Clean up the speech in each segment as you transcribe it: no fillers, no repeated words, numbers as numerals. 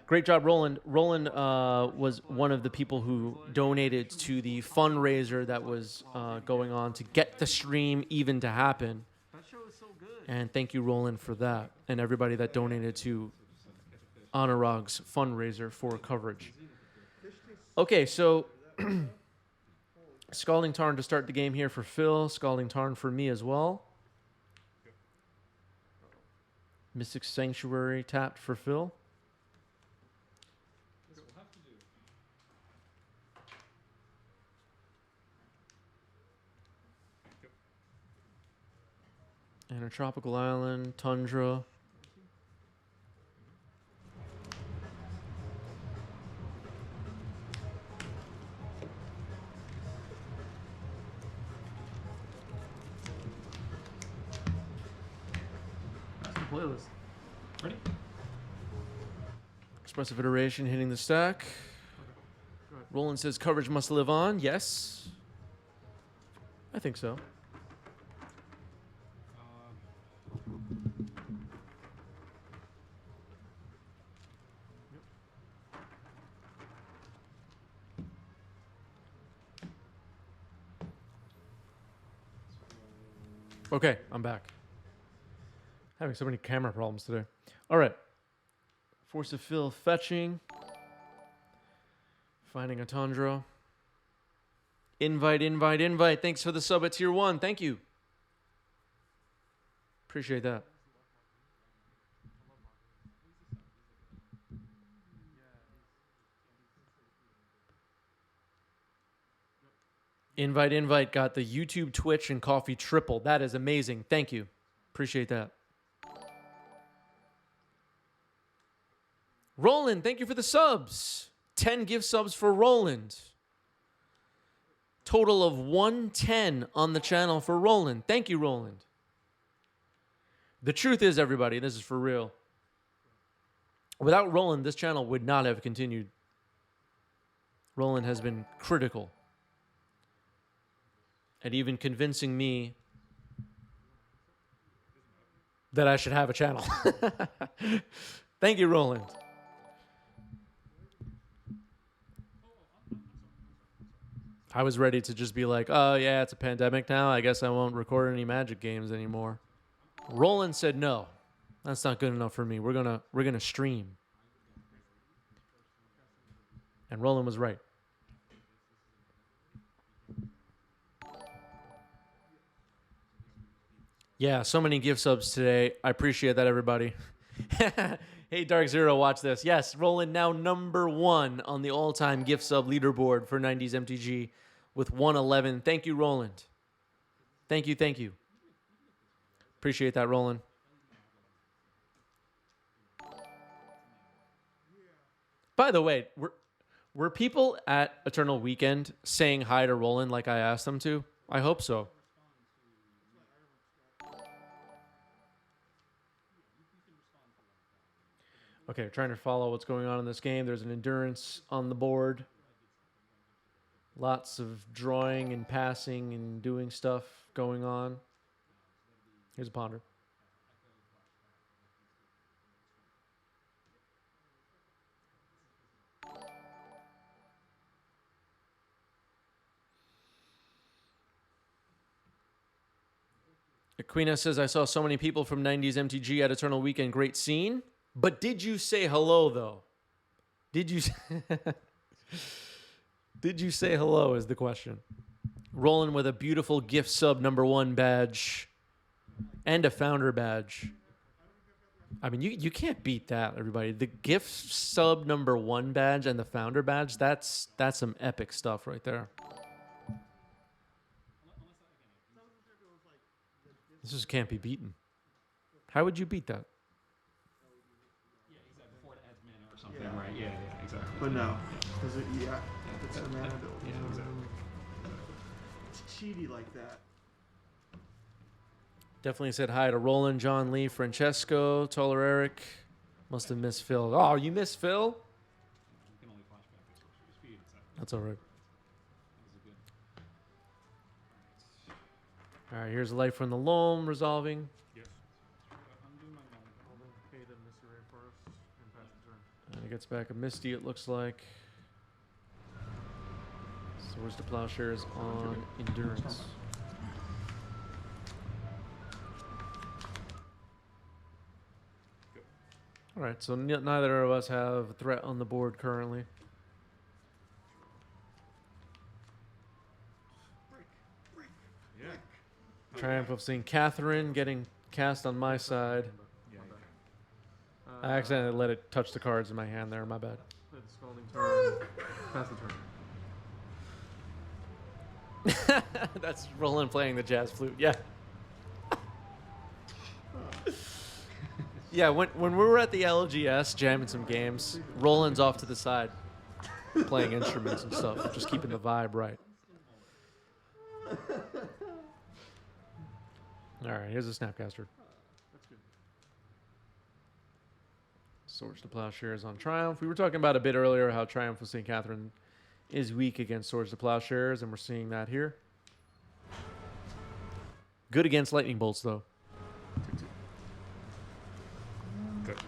Great job, Roland. Roland was one of the people who donated to the fundraiser that was going on to get the stream even to happen. That show is so good. And thank you, Roland, for that, and everybody that donated to Anurag's fundraiser for coverage. Okay, so Scalding Tarn to start the game here for Phil. Scalding Tarn for me as well. Mystic Sanctuary tapped for Phil. And a tropical island, tundra. That's the playlist. Ready? Expressive iteration hitting the stack. Roland says coverage must live on. Yes. I think so. Okay, I'm back. Having so many camera problems today. All right. Force of Fill fetching. Finding a tundra. Invite, invite, invite. Thanks for the sub at tier 1. Thank you. Appreciate that. Invite, invite got the YouTube, Twitch, and coffee triple. That is amazing. Thank you. Appreciate that. Roland, thank you for the subs. 10 gift subs for Roland. Total of 110 on the channel for Roland. Thank you, Roland. The truth is, everybody, this is for real. Without Roland, this channel would not have continued. Roland has been critical at even convincing me that I should have a channel. Thank you, Roland. I was ready to just be like, oh, yeah, it's a pandemic now. I guess I won't record any Magic games anymore. Roland said, no, that's not good enough for me. We're gonna stream. And Roland was right. Yeah, so many gift subs today. I appreciate that, everybody. Hey, Dark Zero, watch this. Yes, Roland now #1 on the all-time gift sub leaderboard for 90s MTG with 111. Thank you, Roland. Thank you, thank you. Appreciate that, Roland. By the way, were people at Eternal Weekend saying hi to Roland like I asked them to? I hope so. Okay, trying to follow what's going on in this game. There's an endurance on the board. Lots of drawing and passing and doing stuff going on. Here's a ponder. Aquina says, I saw so many people from 90s MTG at Eternal Weekend. Great scene. But did you say hello, though? Did you Did you say hello is the question. Rolling with a beautiful gift sub #1 badge and a founder badge. I mean, you can't beat that, everybody. The gift sub #1 badge and the founder badge, that's some epic stuff right there. This just can't be beaten. How would you beat that? Yeah, right. Yeah, exactly. But no, because it's a mana build. Yeah, exactly. It's cheaty like that. Definitely said hi to Roland, John Lee, Francesco, Toller Eric. Must have missed Phil. Oh, you missed Phil? That's all right. All right, here's Life from the Loam resolving. He gets back a Misty, it looks like. Swords to Plowshares on Endurance. Alright, so neither of us have a threat on the board currently. Yeah. Triumph of St. Catherine getting cast on my side. Yeah, you can. I accidentally let it touch the cards in my hand there, my bad. Play the Scalding turn. Pass the turn. That's Roland playing the jazz flute, yeah. Yeah, when we were at the LGS jamming some games, Roland's off to the side playing instruments and stuff, just keeping the vibe right. Alright, here's a Snapcaster. That's good. Swords to Plowshares on Triumph. We were talking about a bit earlier how Triumph of St. Catherine is weak against Swords to Plowshares, and we're seeing that here. Good against Lightning Bolts, though. Good.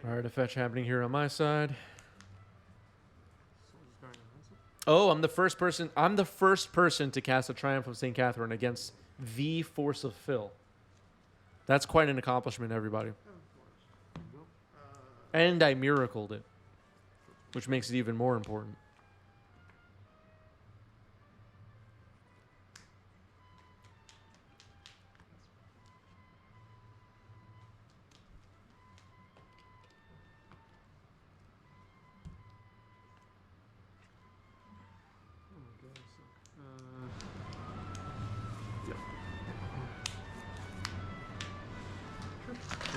Alright, a fetch happening here on my side. Soldier's going on this one. Oh, I'm the first person. I'm the first person to cast a Triumph of St. Catherine against the Force of Phil. That's quite an accomplishment, everybody. And I miracled it, which makes it even more important. Oh my god, I suck. Yep.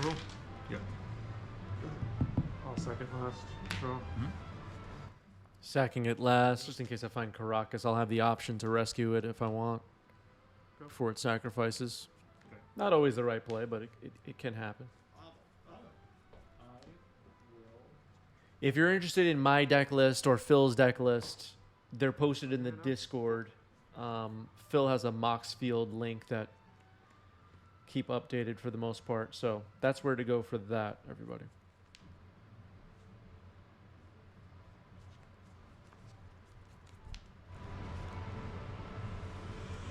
Roll. Yep. I'll second last. Draw. Sacking it last, just in case I find Caracas. I'll have the option to rescue it if I want Go. before it sacrifices. Okay. Not always the right play, but it can happen. If you're interested in my deck list or Phil's deck list, they're posted in the Discord. Phil has a Moxfield link that keep updated for the most part. So that's where to go for that, everybody.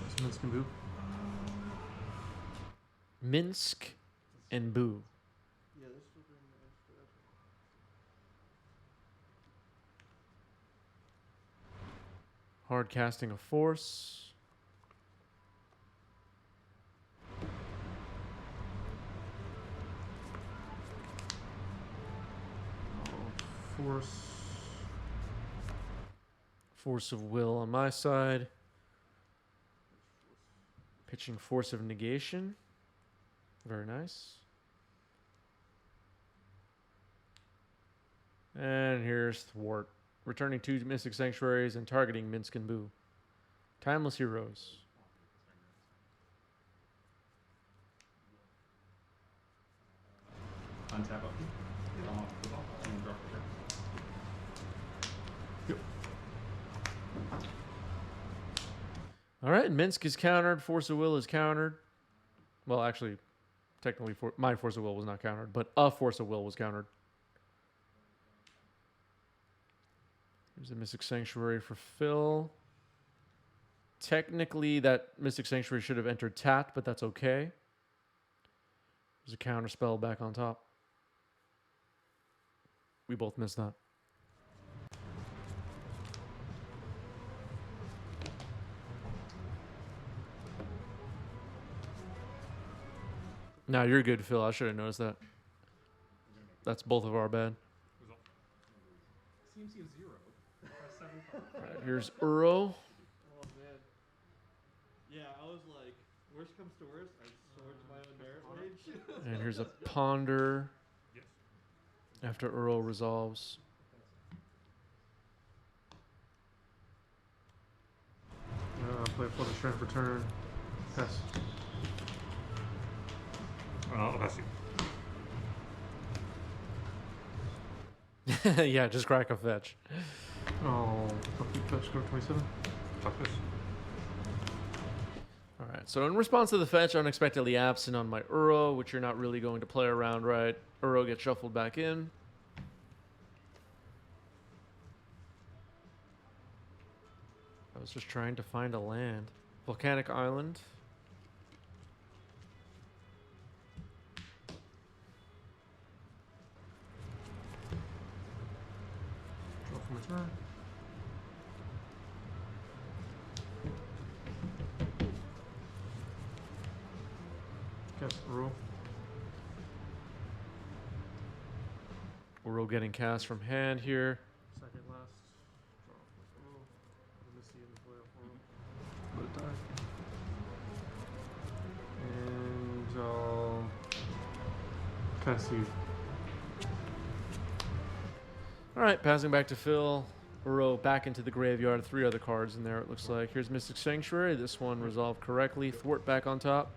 That's Minsk and Boo. Minsk and Boo. Yeah, this will bring the extra. Hard casting a force. Force. Force of Will on my side. Pitching Force of Negation. Very nice. And here's Thwart. Returning 2 Mystic Sanctuaries and targeting Minsk and Boo. Timeless Heroes. Untap up. Come off the ball and then drop the turn. All right, Minsk is countered. Force of Will is countered. Well, actually, technically, my Force of Will was not countered, but a Force of Will was countered. Here's a Mystic Sanctuary for Phil. Technically, that Mystic Sanctuary should have entered tapped, but that's okay. There's a counter spell back on top. We both missed that. No, you're good, Phil. I should have noticed that. That's both of our bad. CMC is 0. Press 7. All right, here's Uro. Oh man. Yeah, I was like, worst comes to worst, I sword to my own Merit Mage. And here's a Ponder Yes. after Uro resolves. Play for the strength return. Pass. I'll pass you. Yeah, just crack a fetch. Oh, complete fetch, go 27. Fuck this. All right, So in response to the fetch, unexpectedly absent on my Uro, which you're not really going to play around, right? Uro gets shuffled back in. I was just trying to find a land. Volcanic Island. Draw for my turn. Cast Uro. Uro getting cast from hand here. Second last. Draw for Uro. Missy in the playoff Uro. Let it die. And I'll cast you. All right, passing back to Phil. Uro back into the graveyard. 3 other cards in there, it looks like. Here's Mystic Sanctuary. This one resolved correctly. Thwart back on top.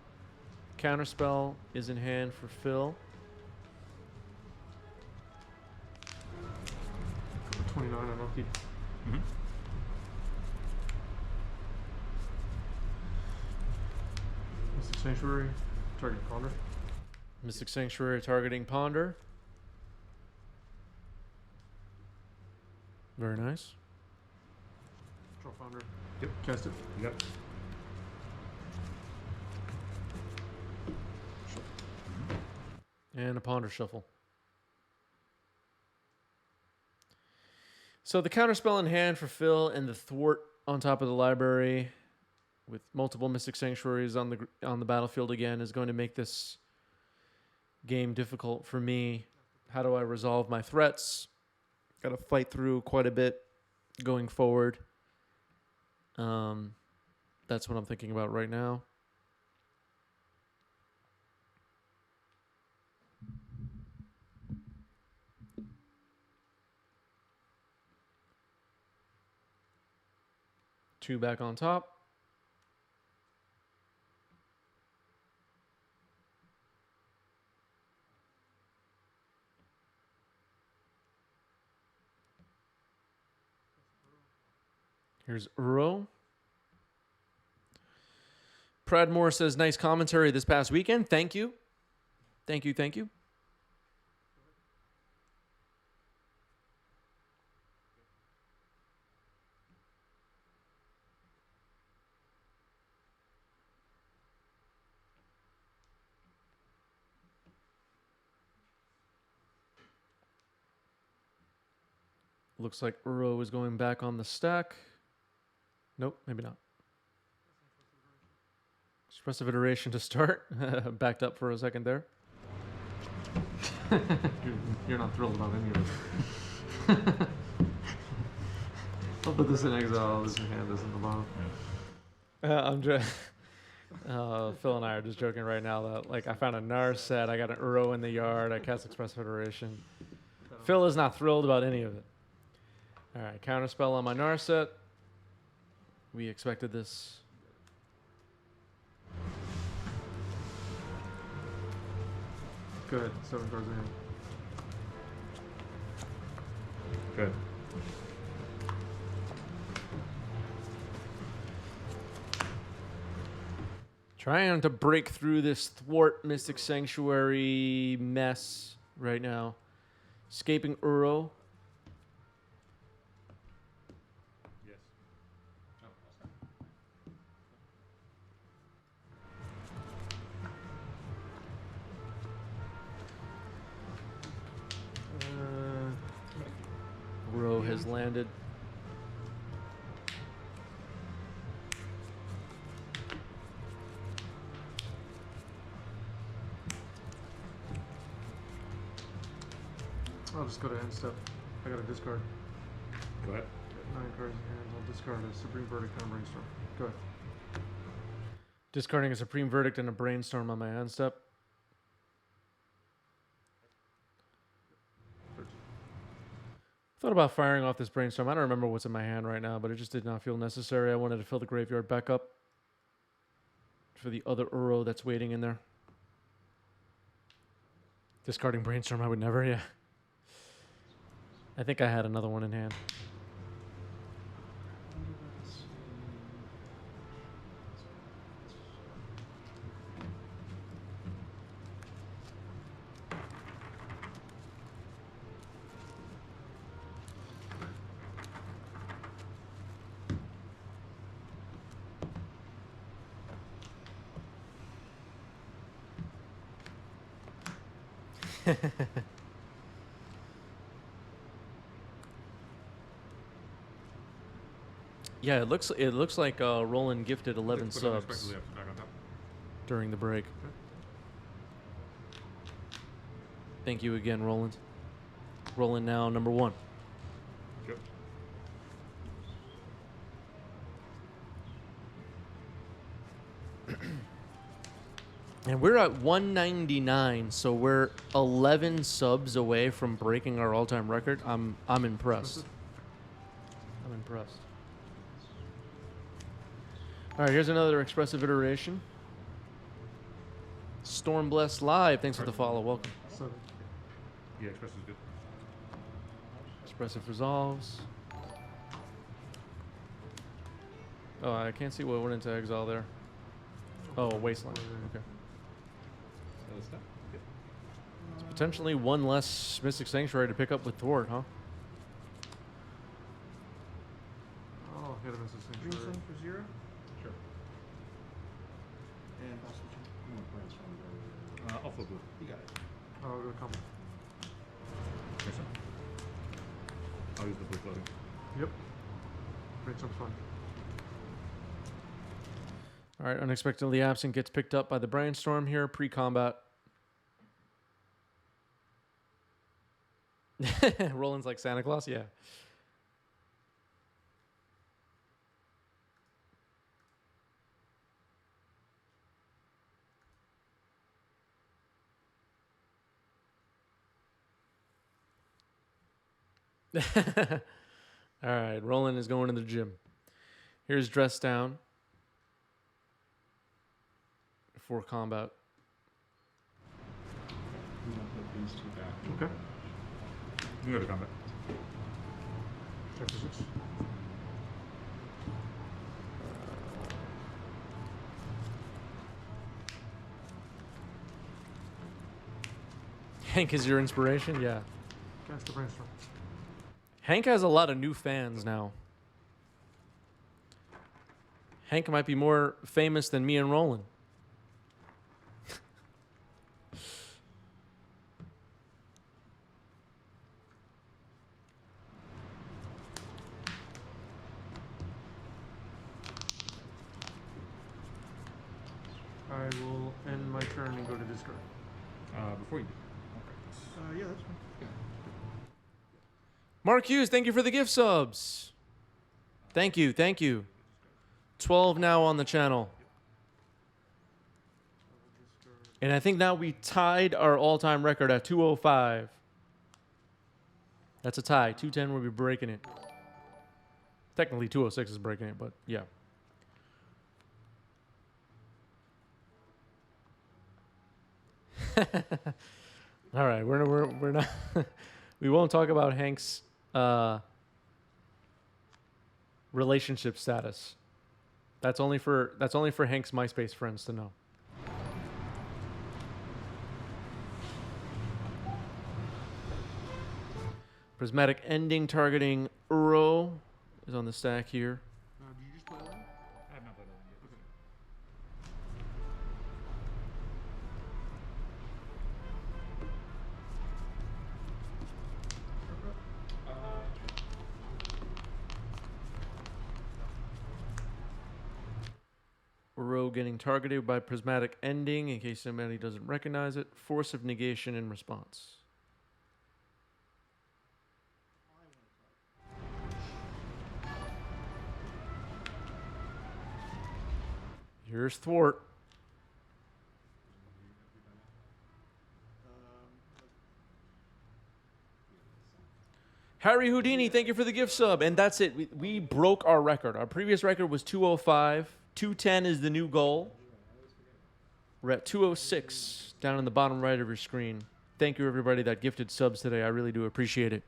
Counterspell is in hand for Phil. 29 on Upkeep. Mm-hmm. Mystic Sanctuary. Target Ponder. Mystic Sanctuary targeting Ponder. Very nice. Draw Ponder. Yep. Cast it. You got it. And a Ponder Shuffle. So the counterspell in hand for Phil and the Thwart on top of the library with multiple Mystic Sanctuaries on the battlefield again is going to make this game difficult for me. How do I resolve my threats? Got to fight through quite a bit going forward. That's what I'm thinking about right now. Two back on top. Here's Uro. Pradmore says, nice commentary this past weekend. Thank you. Thank you, thank you. Looks like Uro is going back on the stack. Nope, maybe not. Expressive iteration to start. Backed up for a second there. You're not thrilled about any of it. I'll put this in exile. This in hand. This in the bottom. I'm just. Phil and I are just joking right now that like I found a Nar set, I got an Uro in the yard, I cast Expressive Iteration. Phil is not thrilled about any of it. All right, counterspell on my Nar set. We expected this. Good. 7 cards in hand. Good. Trying to break through this Thwart Mystic Sanctuary mess right now. Escaping Uro. Yes. Uro has landed. I'll just go to end step. I got a discard. Go ahead. Got 9 cards in hand. I'll discard a Supreme Verdict and a Brainstorm. Go ahead. Discarding a Supreme Verdict and a Brainstorm on my end step. 13. Thought about firing off this Brainstorm. I don't remember what's in my hand right now, but it just did not feel necessary. I wanted to fill the graveyard back up for the other Uro that's waiting in there. Discarding Brainstorm, I would never, yeah. I think I had another one in hand. Yeah, it looks like Roland gifted 11 Put it subs unexpectedly up, back on top. during the break. Thank you again, Roland. Roland now number 1. Yep. And we're at 199, so we're 11 subs away from breaking our all-time record. I'm impressed. I'm impressed. All right, here's another expressive iteration. Storm Bless Live, thanks for the follow. Welcome. 7. Yeah, Express is good. Expressive resolves. Oh, I can't see what went into exile there. Oh, Wasteland. Okay. Other stuff? Yep. Potentially one less Mystic Sanctuary to pick up with Thwart, huh? Oh, hit him as a Green sanctuary. sun for 0. Sure. And pass the turn. Also blue. You got it. Oh, I'll go combo. Next one. I'll use the blue floating. Yep. Brainstorm's fun. All right, Unexpectedly Absent gets picked up by the Brainstorm here, pre-combat. Roland's like Santa Claus, yeah. All right, Roland is going to the gym. Here's Dress Down for combat. I'm gonna put these two back. Okay. You can go to combat. Check for 6. Hank is your inspiration? Yeah. Cast the brainstorm. Hank has a lot of new fans now. Hank might be more famous than me and Roland. I will end my turn and go to discard. Before you do. Yeah, that's fine. Mark Hughes, thank you for the gift subs. Thank you, thank you. 12 now on the channel. And I think now we tied our all-time record at 205. That's a tie. 210 will be breaking it. Technically 206 is breaking it, but yeah. All right, we're not we won't talk about Hank's relationship status. That's only for Hank's MySpace friends to know. Prismatic Ending targeting Uro is on the stack here. Did you just play that? I have not played that one yet. Uro getting targeted by Prismatic Ending in case somebody doesn't recognize it. Force of Negation in response. Here's Thwart. Harry Houdini, thank you for the gift sub. And that's it. We broke our record. Our previous record was 205. 210 is the new goal. We're at 206 down in the bottom right of your screen. Thank you, everybody that gifted subs today. I really do appreciate it.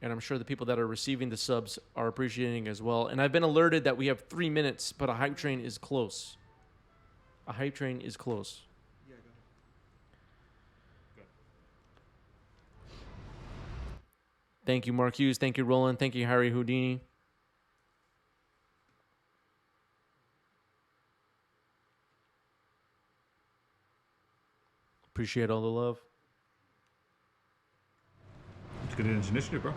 And I'm sure the people that are receiving the subs are appreciating as well. And I've been alerted that we have 3 minutes, but a hype train is close. A hype train is close. Yeah, go ahead. Thank you, Mark Hughes. Thank you, Roland. Thank you, Harry Houdini. Appreciate all the love. Just get into initiative, bro.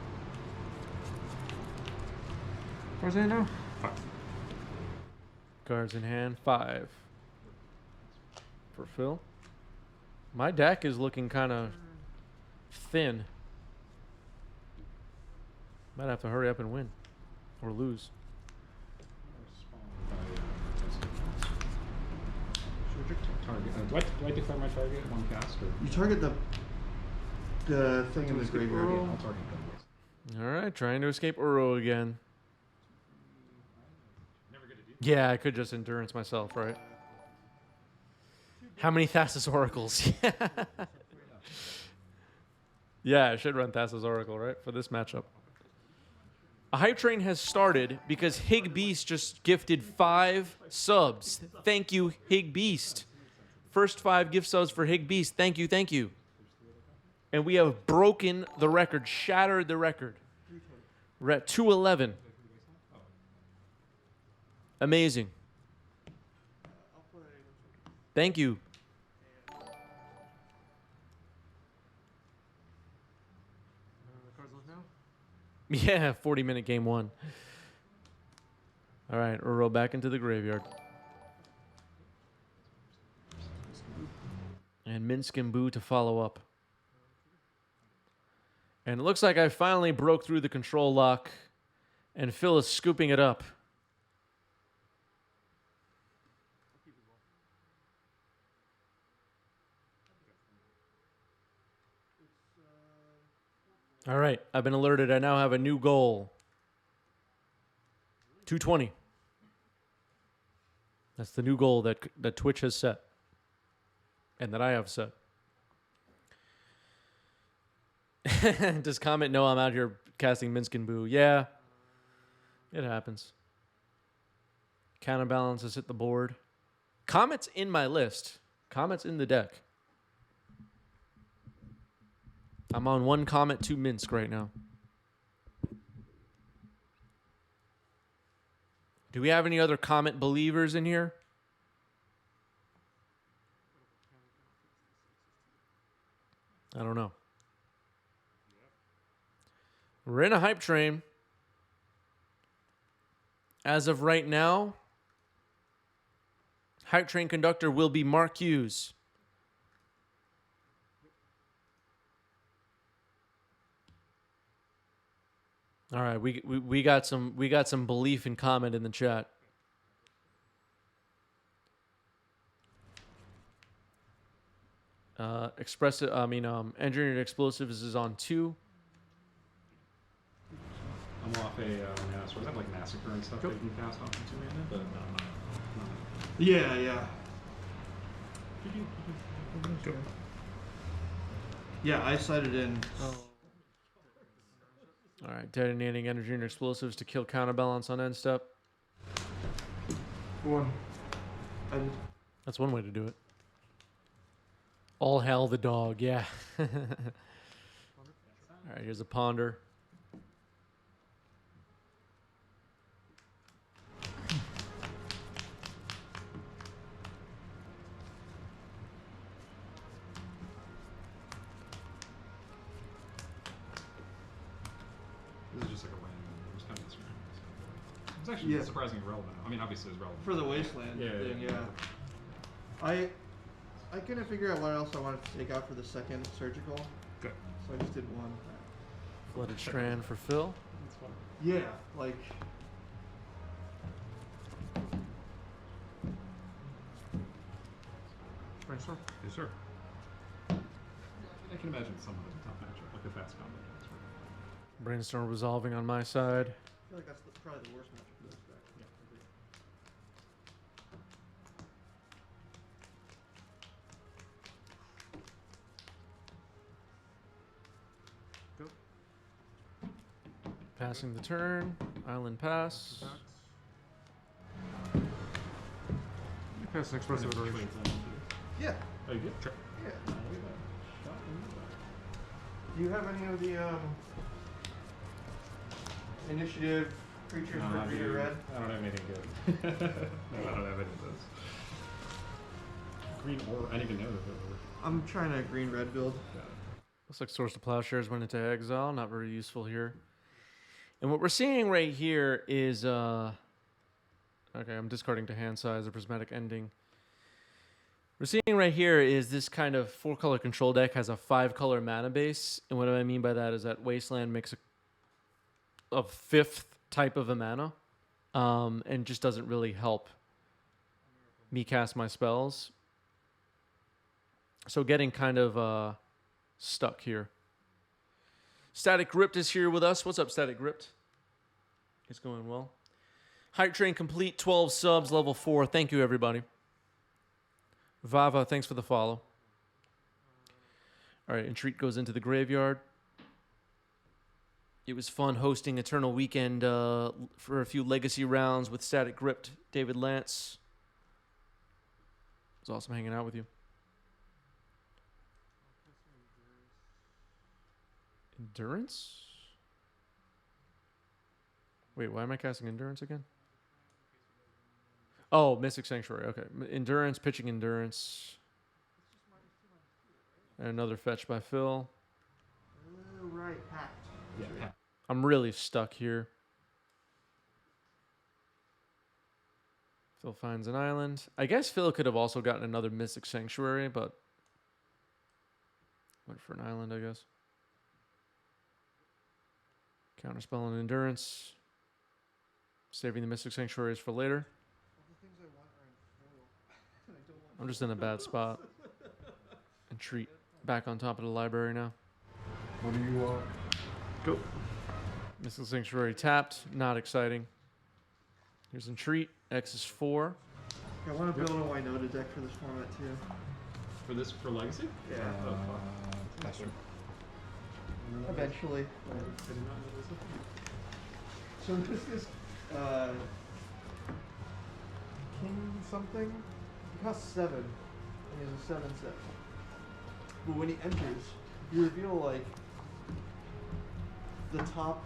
Where's it now? 5. Cards in hand, 5. For Phil. My deck is looking kind of thin. Might have to hurry up and win. Or lose. Target. Do I declare my target at 1 cast or? You target the thing in the graveyard. I'll target them. Alright, trying to escape Uro again. Yeah, I could just endurance myself, right? How many Thassa's Oracles? Yeah, I should run Thassa's Oracle, right? For this matchup. A hype train has started because Hig Beast just gifted 5 subs. Thank you, Hig Beast. First 5 gift subs for Hig Beast. Thank you, thank you. And we have broken the record, shattered the record. We're at 211. Amazing. Thank you. Cards left now? Yeah, 40-minute game 1. All right, Uro back into the graveyard. And Minsk and Boo to follow up. And it looks like I finally broke through the control lock, and Phil is scooping it up. All right, I've been alerted. I now have a new goal. 220. That's the new goal that Twitch has set. And that I have set. Does Comet know I'm out here casting Minsk and Boo? Yeah. It happens. Counterbalance has hit the board. Comet's in my list. Comet's in the deck. I'm on 1 Comet, 2 Minsk right now. Do we have any other Comet believers in here? I don't know. We're in a hype train. As of right now, hype train conductor will be Mark Hughes. All right, we got some belief in Comet in the chat. Engineered explosives is on 2. I'm off a mana source. I have like massacre and stuff that you can cast off into mana, but not. Yeah. Go. Yeah, I sighted in. All right, detonating energy and explosives to kill counterbalance on end step. 1. That's one way to do it. All hell the dog, yeah. All right, here's a ponder. This is just like a random. It was kind of this random. It's actually surprisingly relevant. I mean, obviously it's relevant For the wasteland thing, yeah. I couldn't figure out what else I wanted to take out for the second surgical, Good. so I just did 1. Flooded Strand for Phil. That's fine. Yeah, like. Brainstorm? Yes, sir. I can imagine some of the top matchup, like a fast combo. Brainstorm resolving on my side. I feel like that's probably the worst matchup for this deck. Passing the turn. Island pass. You pass an explosive iteration. Yeah. Oh, you did? Sure. Yeah. Look at that. Do you have any of the initiative creatures for green or red? I don't have anything good. No, I don't have any of those. Green or I didn't even know that they were. I'm trying a green red build. Got it. Looks like Source to Plowshares went into exile. Not very useful here. And what we're seeing right here is... okay, I'm discarding to hand size, a prismatic ending. We're seeing right here is this kind of 4-color control deck has a 5-color mana base. And what I mean by that is that Wasteland makes a 5th type of a mana. And just doesn't really help me cast my spells. So getting kind of stuck here. Static Gripped is here with us. What's up, Static Gripped? It's going well. Hype Train complete, 12 subs, level 4. Thank you, everybody. Vava, thanks for the follow. All right, Entreat goes into the graveyard. It was fun hosting Eternal Weekend for a few legacy rounds with Static Gripped, David Lance. It was awesome hanging out with you. Endurance? Wait, why am I casting Endurance again? Oh, Mystic Sanctuary. Okay. Endurance, pitching Endurance. And another fetch by Phil. Right, packed. Yeah. I'm really stuck here. Phil finds an island. I guess Phil could have also gotten another Mystic Sanctuary, but went for an island, I guess. Counterspell and Endurance. Saving the Mystic Sanctuaries for later. I'm just in a bad spot. Entreat back on top of the library now. What do you want? Go. Mystic Sanctuary tapped. Not exciting. Here's Entreat. X is 4. I want to build a Winota deck for this format too. For Legacy? Yeah. That's true. Eventually. I did not know this. So this is King something. He costs 7, and he has a 7/7. But when he enters, you reveal like the top.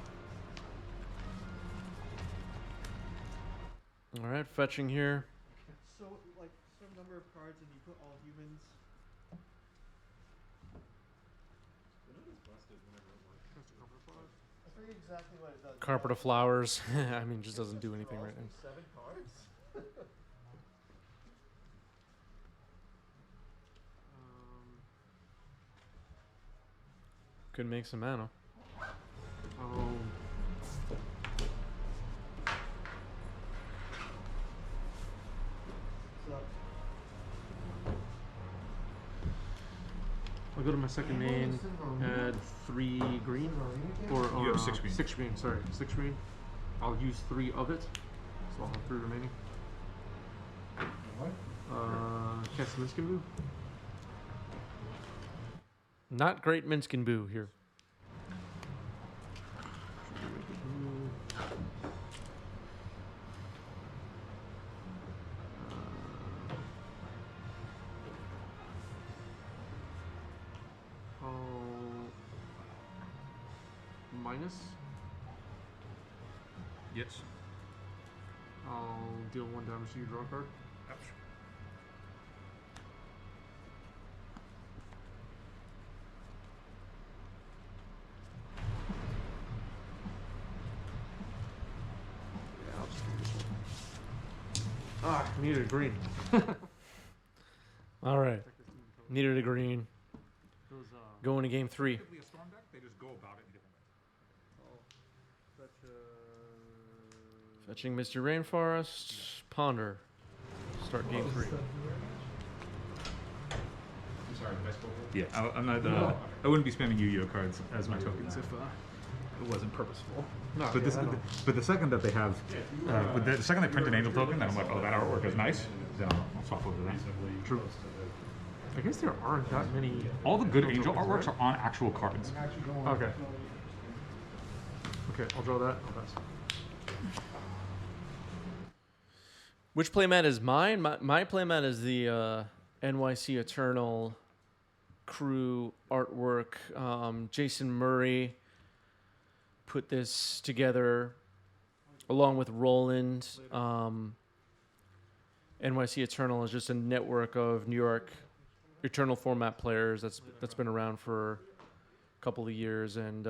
All right, fetching here. So like some number of cards, and you put all humans. I forget exactly what it does. Carpet of Flowers. I mean, just doesn't do anything right now. 7 cards. Could make some mana. Oh. So I'll go to my second main, add 3 green. Or You have 6 green. 6 green, sorry. 6 green. I'll use 3 of it. So I'll have 3 remaining. What? Cast Minskin Boo. Not great Minskin Boo here. Minus. Yes. I'll deal 1 damage to you, draw a card. Yeah, I'll just do this one. Ah, needed a green. All right. Needed a green. Those, Going to game 3. Typically a storm deck, they just go about it in different ways. Fetching Mr. Rainforest. Ponder. Start game 3. I'm sorry, did I spoke? Yeah, I'm not. I wouldn't be spamming Yu-Gi-Oh cards as my tokens if it wasn't purposeful. No, But this, yeah, I know. but the second that they have, with the second they print an angel token, then I'm like, oh, that artwork is nice. Then I'll swap over that. True. I guess there aren't that many. All the good angel artworks are on actual cards. Okay. Okay, I'll draw that. I'll pass. Which playmat is mine? My playmat is the NYC Eternal crew artwork. Jason Murray put this together along with Roland. NYC Eternal is just a network of New York Eternal format players that's been around for couple of years, and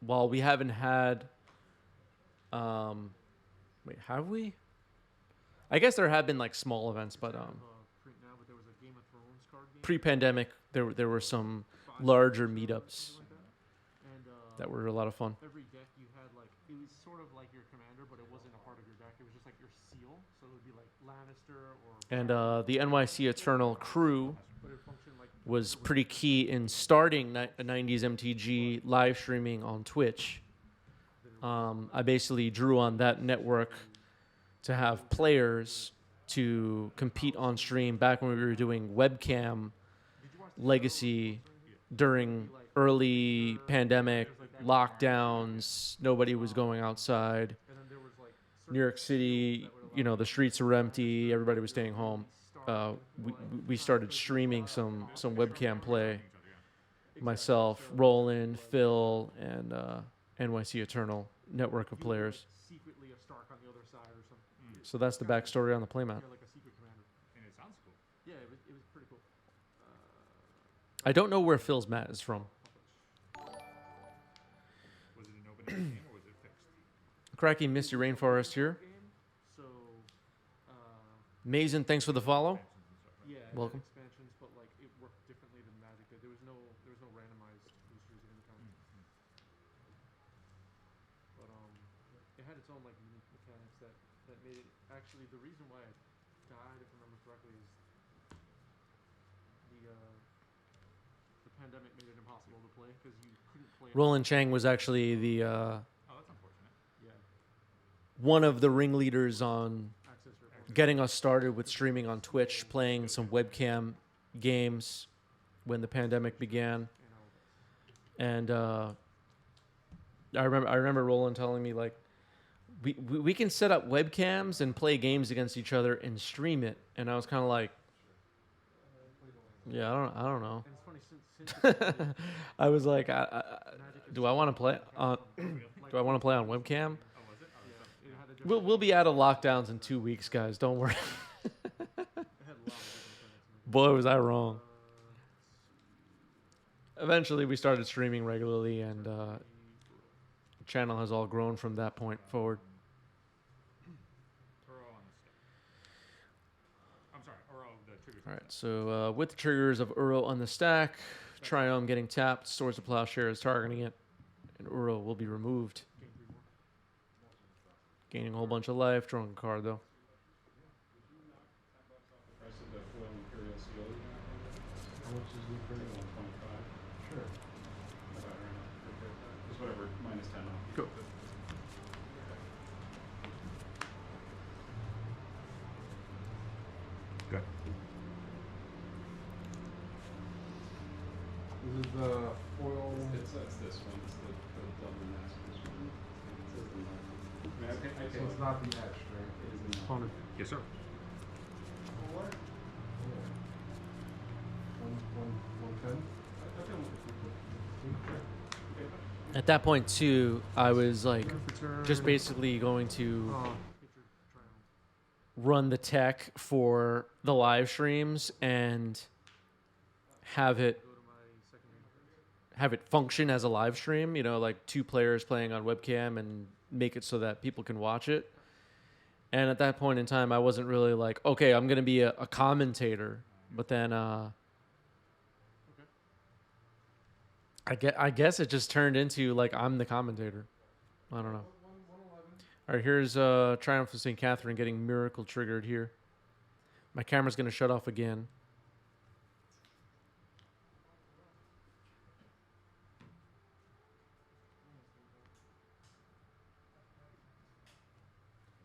while we haven't had, wait, have we? I guess there have been like small events, but Print now, but there was a Game of Thrones card game. pre-pandemic there were some larger meetups And that were a lot of fun. every deck you had like it was sort of like your commander, but it wasn't a part of your deck. It was just like your seal. So it would be like Lannister or. And the NYC Eternal crew But it functioned like. was pretty key in starting 90s MTG live streaming on Twitch. I basically drew on that network to have players to compete on stream back when we were doing webcam legacy during early pandemic lockdowns. Nobody was going outside. And then there was like. New York City, you know, the streets were empty. Everybody was staying home. We started streaming some webcam play. Myself, Roland, Phil, and NYC Eternal network of players. Secretly a Stark on the other side or something. So that's the backstory on the playmat. Yeah, like a secret commander. And it sounds cool. Yeah, it was pretty cool. I don't know where Phil's mat is from. Was it an open game or was it fixed? Cracky Misty Rainforest here. Game, so. Mason, thanks for the follow. Yeah, it had Welcome. expansions, but like it worked differently than Magic did. There was no randomized boosters of any kind. But it had its own like unique mechanics that made it actually the reason why it died, if I remember correctly, is the pandemic made it impossible to play because you couldn't play. Roland Chang was actually the Oh, that's unfortunate. Yeah, one of the ringleaders on access for getting us started with streaming on Twitch, playing some webcam games when the pandemic began. And I remember Roland telling me like, we can set up webcams and play games against each other and stream it. And I was kind of like, yeah, I don't know. And it's funny since I was like, Magic do I want to play on do I want to play on webcam? Oh, was it? Oh, it had a different, We'll be out of lockdowns in 2 weeks, guys. Don't worry. it had a lot of different mechanics. Boy, was I wrong. Eventually, we started streaming regularly, and the channel has all grown from that point forward. Uro on the stick. I'm sorry, Uro, the triggers. All right, so with the triggers of Uro on the stack, Triome getting tapped, Swords of Plowshare is targeting it, and Uro will be removed. Gain 3 more. Gaining a whole bunch of life, drawing a card though. Price of the foil Imperial Seal you have? How much is the Imperial? 125. Sure. About right now. Just whatever, minus 10 off. Cool. Good. This is the foil. It's this one. It's the double Masters one. It says the mark. I mean, I So take it's not the etched, right? It is the Opponent. Yes, sir. What? One ten. At that point too, I was like just basically going to Oh, get your Triumph. run the tech for the live streams and have it Go to my second name. have it function as a live stream, you know, like 2 players playing on webcam and make it so that people can watch it. And at that point in time, I wasn't really like, okay, I'm going to be a commentator. But then I guess it just turned into like I'm the commentator. I don't know. All right, here's Triumph of St. Catherine getting miracle triggered here. My camera's going to shut off again.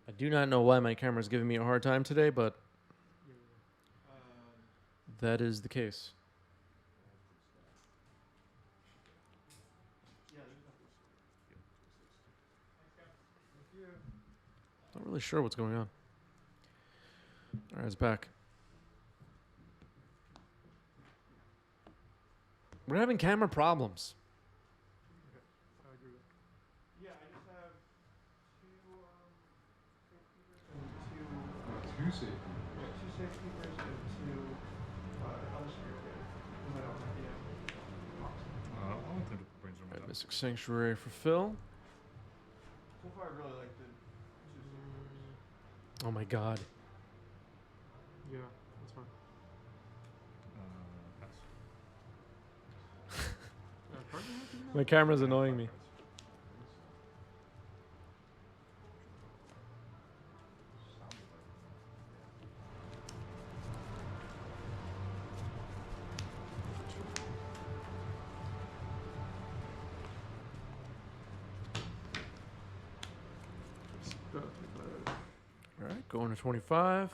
I do not know why my camera's giving me a hard time today, but that is the case. Not really sure what's going on. All right, it's back. We're having camera problems. I agree with Yeah, I just have two safekeepers and two Elder Spirit. I'll attempt to brainstorm Right, that. Mystic Sanctuary for Phil. So far, I really like the 2/6. Oh my god. Yeah, that's fine. Pass. Partner have to do that? My camera's annoying me. All right, going to 25.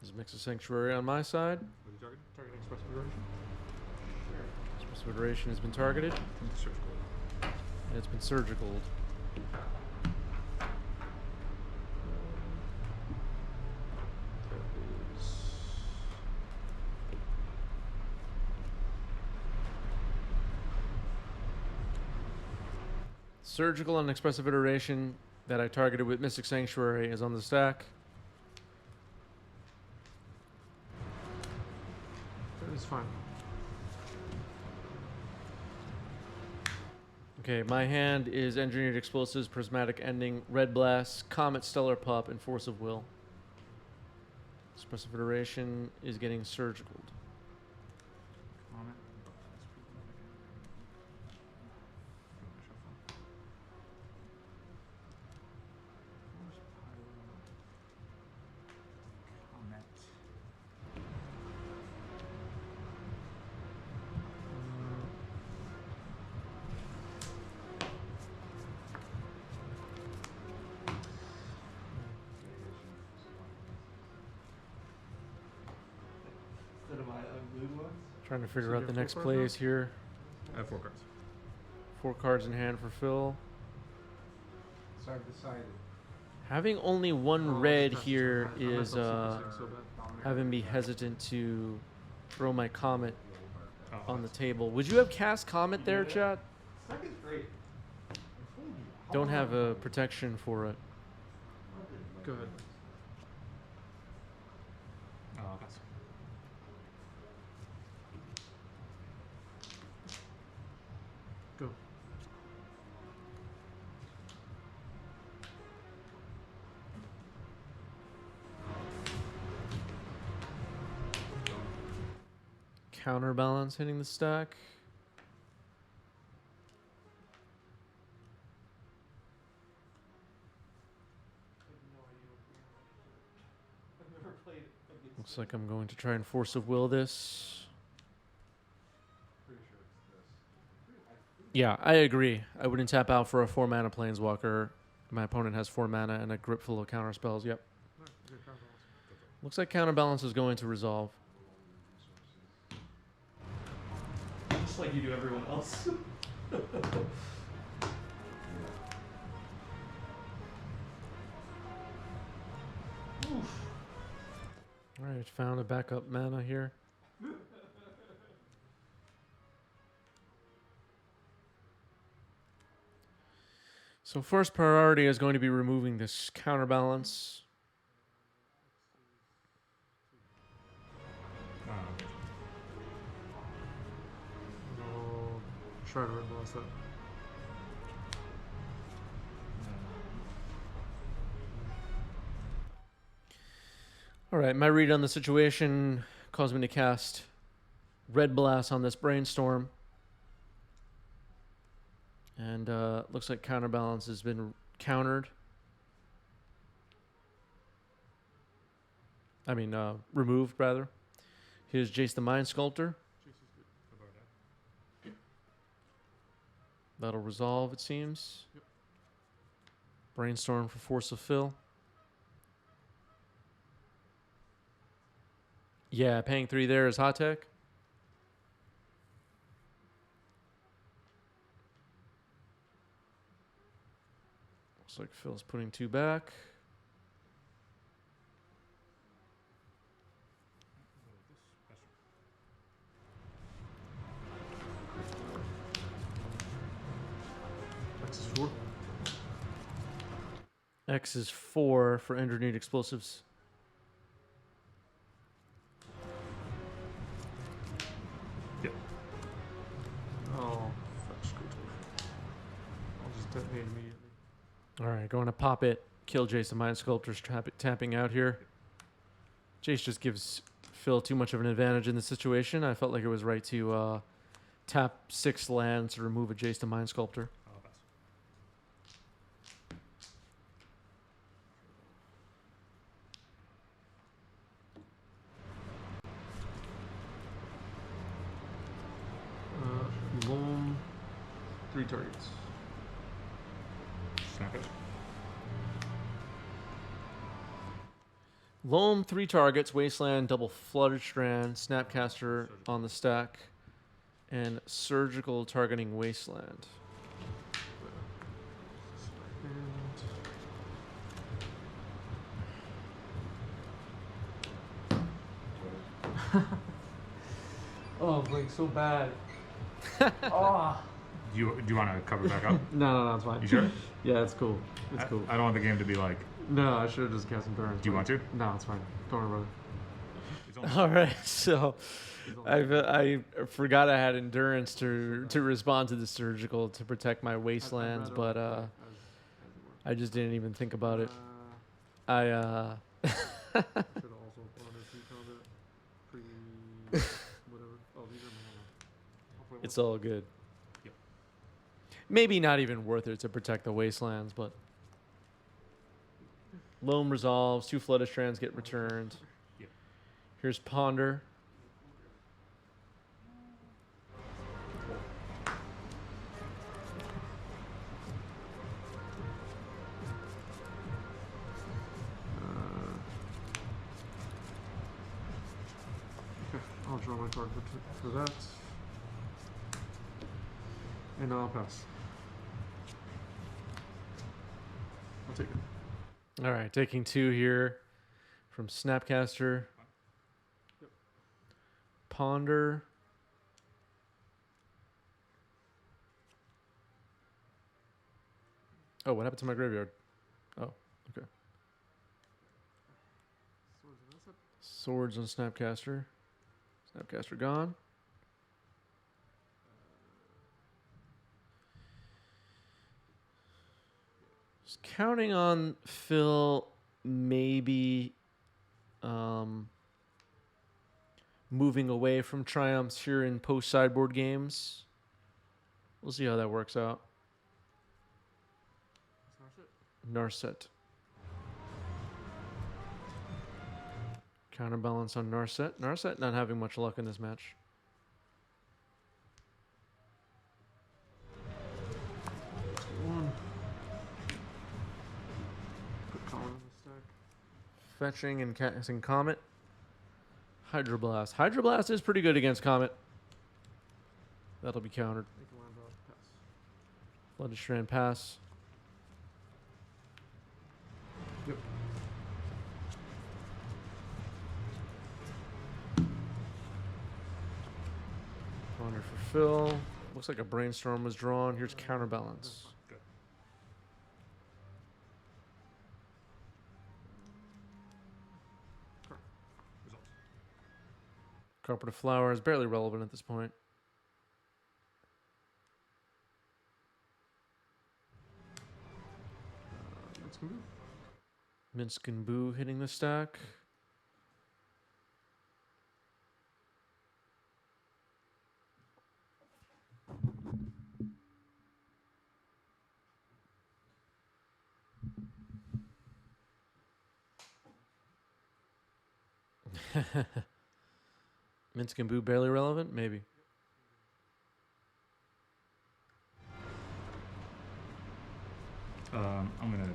This is Mix of Sanctuary on my side. What are you targeting? Target expressive duration. Expressive Iteration has been targeted, Search gold. and it's been surgical. Surgical and Expressive Iteration that I targeted with Mystic Sanctuary is on the stack. That is fine. Okay, my hand is Engineered Explosives, Prismatic Ending, Red Blast, Comet, Stellar Pup, and Force of Will. Expressive Iteration is getting surgical. Comment. Comment. Instead of my unglued ones. Trying to figure So out you the have next 4 cards now? plays here. I have 4 cards. 4 cards in hand for Phil. So I've decided. Having only one Oh, red that's here I messed is up sequencing so bad. having me hesitant to throw my Comet Oh, on the that's- table. Would you have cast Comet there, Yeah. chat? Stack is great. Don't have a protection for it. Go ahead. Oh, pass. Go. Counterbalance hitting the stack. I've never played against Looks like I'm going to try and Force of Will this. Pretty sure it's this. Yeah, I agree. I wouldn't tap out for a 4-mana Planeswalker. My opponent has 4 mana and a grip full of counter spells. Yep. Alright, good counterbalance. Looks like Counterbalance is going to resolve. Just like you do everyone else. Alright, found a backup mana here. So first priority is going to be removing this Counterbalance. Okay. I'll try to red blast that. Alright, my read on the situation caused me to cast Red Blast on this Brainstorm. And looks like Counterbalance has been countered. I mean, removed, rather. Here's Jace the Mind Sculptor. About that. That'll resolve, it seems. Yep. Brainstorm for Force of Fill. Yeah, paying 3 there is hot tech. Looks like Phil's putting 2 back. X is 4. X is 4 for Engineered Explosives. Detonate immediately. All right, going to pop it. Kill Jace the Mind Sculptor's tapping out here. Jace just gives Phil too much of an advantage in this situation. I felt like it was right to tap 6 lands to remove a Jace the Mind Sculptor. I'll pass. Loam. 3 targets. Snap it. Loam, 3 targets, Wasteland, double Flooded Strand, Snapcaster on the stack, and Surgical targeting Wasteland. Oh, like so bad. Oh. Do you want to cover back up? No, it's fine. You sure? Yeah, it's cool. It's cool. I don't want the game to be like. No, I should have just cast Endurance. Do you want to? No, it's fine. Don't worry about It's only, All right, so I forgot I had endurance to respond to the surgical to protect my wastelands, but I just didn't even think about it. I should have also wanted to combat pre whatever. Oh, these are mana. it's all good. Yep. Maybe not even worth it to protect the wastelands, but Loam resolves, 2 Flooded Strands get returned. Yep. Here's Ponder. Okay, I'll draw my card for that. And I'll pass. I'll take it. All right, taking 2 here from Snapcaster. Yep. Ponder. Oh, what happened to my graveyard? Oh, okay. Swords on Snapcaster. Snapcaster gone. Just counting on Phil maybe moving away from triumphs here in post sideboard games. We'll see how that works out. Narset. Counterbalance on Narset. Narset not having much luck in this match. One. Put Colin on the stack. Fetching and casting Comet. Hydroblast. Hydroblast is pretty good against Comet. That'll be countered. Make a land drop. Pass. Flooded Strand pass. Yep. Ponder for Phil. Looks like a Brainstorm was drawn. Here's Counterbalance. Good. Results. Carpet of Flower is barely relevant at this point. That's gonna be. Minsk and Boo hitting the stack. Minsk and Boo barely relevant? Maybe. I'm gonna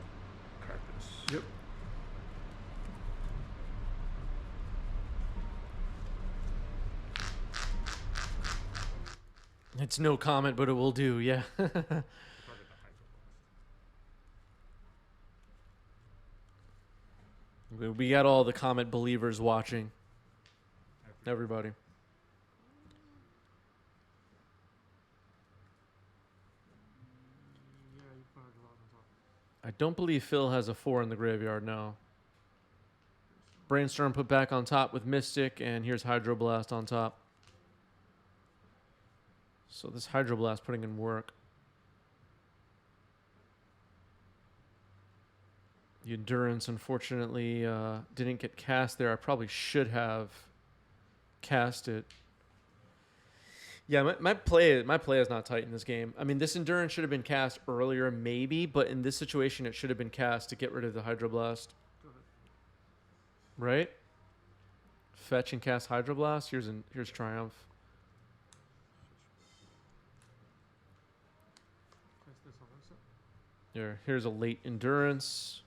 crack this. Yep. It's no comment, but it will do, yeah. Target the hydro blast. We got all the comment believers watching. Everybody. Yeah, you put Hydro Blast on top. I don't believe Phil has a 4 in the graveyard, no. Brainstorm put back on top with Mystic, and here's Hydroblast on top. So this Hydroblast putting in work. The endurance, unfortunately, didn't get cast there. I probably should have cast it. Yeah, my play is not tight in this game. I mean, this endurance should have been cast earlier, maybe, but in this situation, it should have been cast to get rid of the Hydroblast. Right? Fetch and cast Hydroblast. Here's Triumph. Here's a late endurance.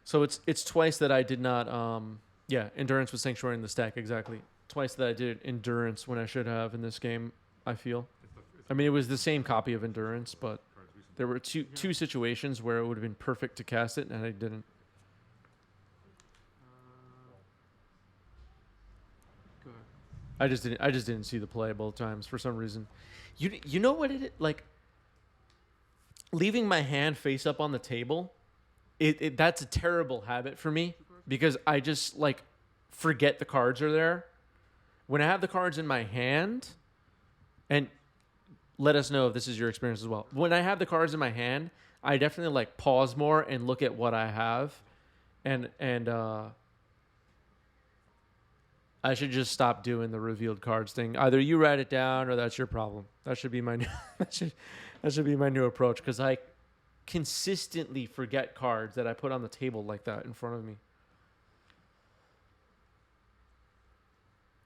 So it's twice that I did not. Yeah, endurance with Sanctuary in the stack, exactly. Twice that I did endurance when I should have in this game, I feel. I mean, it was the same copy of endurance, but there were two situations where it would have been perfect to cast it, and I didn't. Go ahead. I just didn't see the play both times for some reason. You know what it like? Leaving my hand face up on the table, that's a terrible habit for me because I just like forget the cards are there. When I have the cards in my hand, and let us know if this is your experience as well. When I have the cards in my hand, I definitely like pause more and look at what I have, and I should just stop doing the revealed cards thing. Either you write it down or that's your problem. That should be my new, that should be my new approach because I consistently forget cards that I put on the table like that in front of me.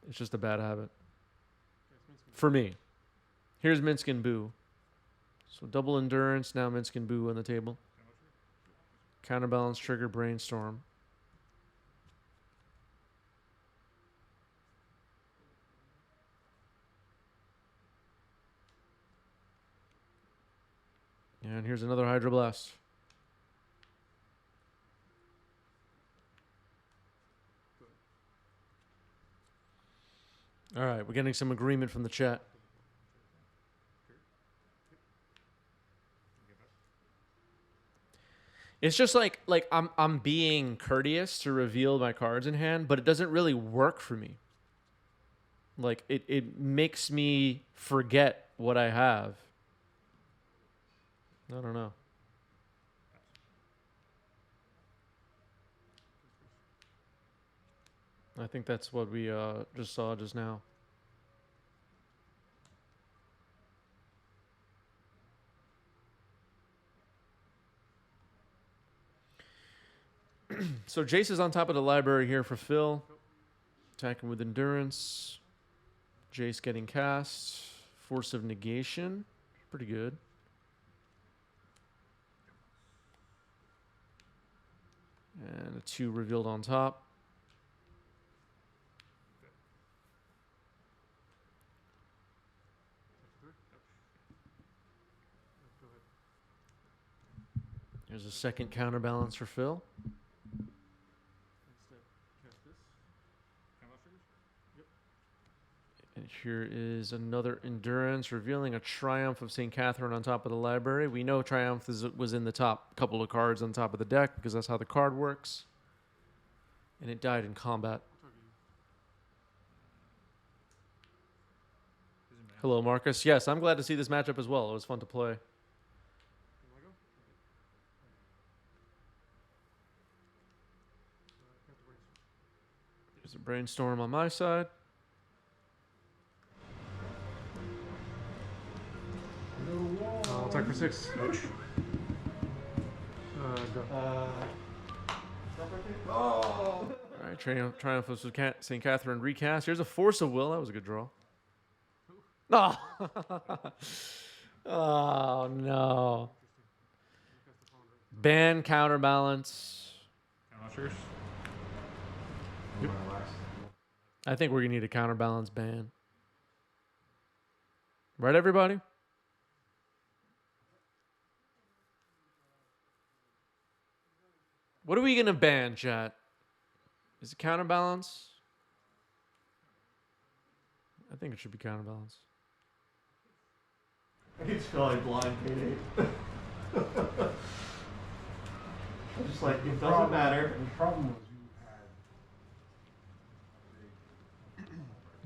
It's just a bad habit. For me. Here's Minsk and Boo. So double endurance, now Minsk and Boo on the table. Counterbalance, trigger, brainstorm. And here's another Hydroblast. All right, we're getting some agreement from the chat. It's just like I'm being courteous to reveal my cards in hand, but it doesn't really work for me. Like it makes me forget what I have. I don't know. I think that's what we just saw just now. So Jace is on top of the library here for Phil. Attacking with endurance. Jace getting cast. Force of negation. Pretty good. And a 2 revealed on top. There's a second counterbalance for Phil. And here is another endurance, revealing a Triumph of St. Catherine on top of the library. We know Triumph was in the top couple of cards on top of the deck because that's how the card works. And it died in combat. Hello, Marcus. Yes, I'm glad to see this matchup as well. It was fun to play. There's a brainstorm on my side. I'll attack for 6. Ouch. Go. Oh! All right, Triumph of St. Catherine recast. Here's a Force of Will. That was a good draw. Oh, oh no. Ban counterbalance. Yep. I think we're going to need a counterbalance ban. Right, everybody? What are we going to ban, chat? Is it counterbalance? I think it should be counterbalance. I keep spelling blind K8. I'm just like, it doesn't matter. The problem was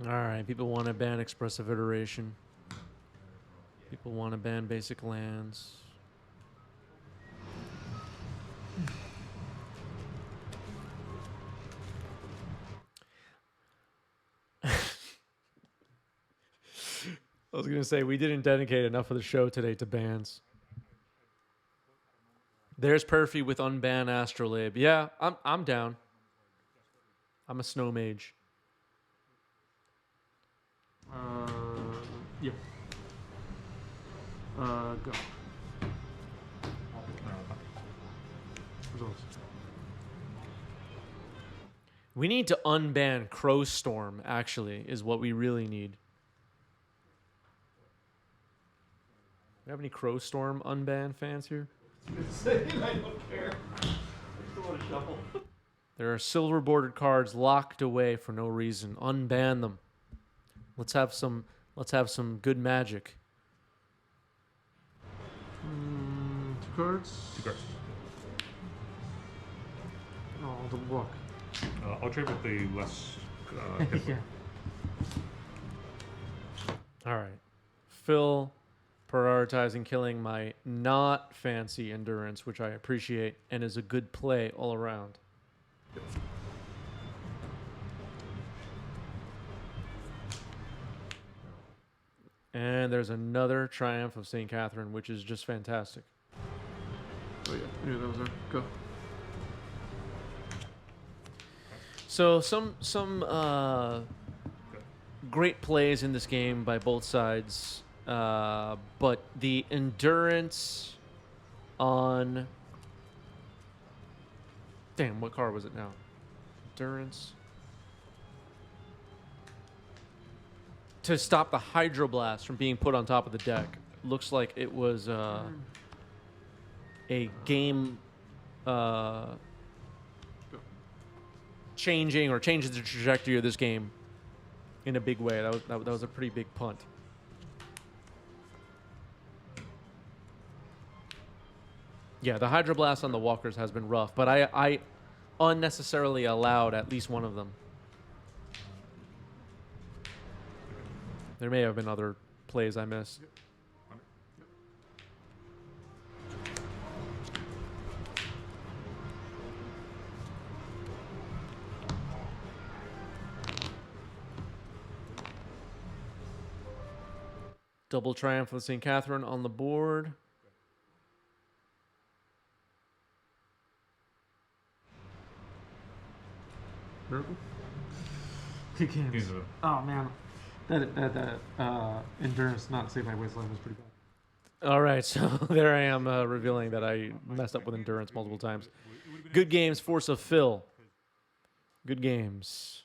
you had All right, people want to ban expressive iteration. People want to ban basic lands. was gonna say we didn't dedicate enough of the show today to bans. There's Perfy with unban Astrolabe. Yeah, I'm down. I'm a snow mage. Yeah. Go. Results. We need to unban Crowstorm, actually, is what we really need. Do we have any Crowstorm unban fans here? I don't care. I still want to shuffle. There are silver bordered cards locked away for no reason. Unban them. Let's have some good magic. 2 cards. 2 cards. Oh, double block. I'll trade with the less. Hit Yeah. All right. Phil prioritizing killing my not fancy endurance, which I appreciate and is a good play all around. And there's another Triumph of St. Catherine, which is just fantastic. Oh yeah, I knew that was there. Go. So some great plays in this game by both sides, but the endurance on what card was it now? Endurance to stop the Hydroblast from being put on top of the deck. Looks like it was a game. Changing the trajectory of this game in a big way. That was a pretty big punt. Yeah, the Hydroblast on the walkers has been rough, but I unnecessarily allowed at least one of them. There may have been other plays I missed. Double Triumph of St. Catherine on the board. Miracle. Good games. He's Oh man, that endurance not save my wasteland was pretty bad. All right, so there I am revealing that I messed up with endurance multiple times. Good games, Force of Phil. Good games.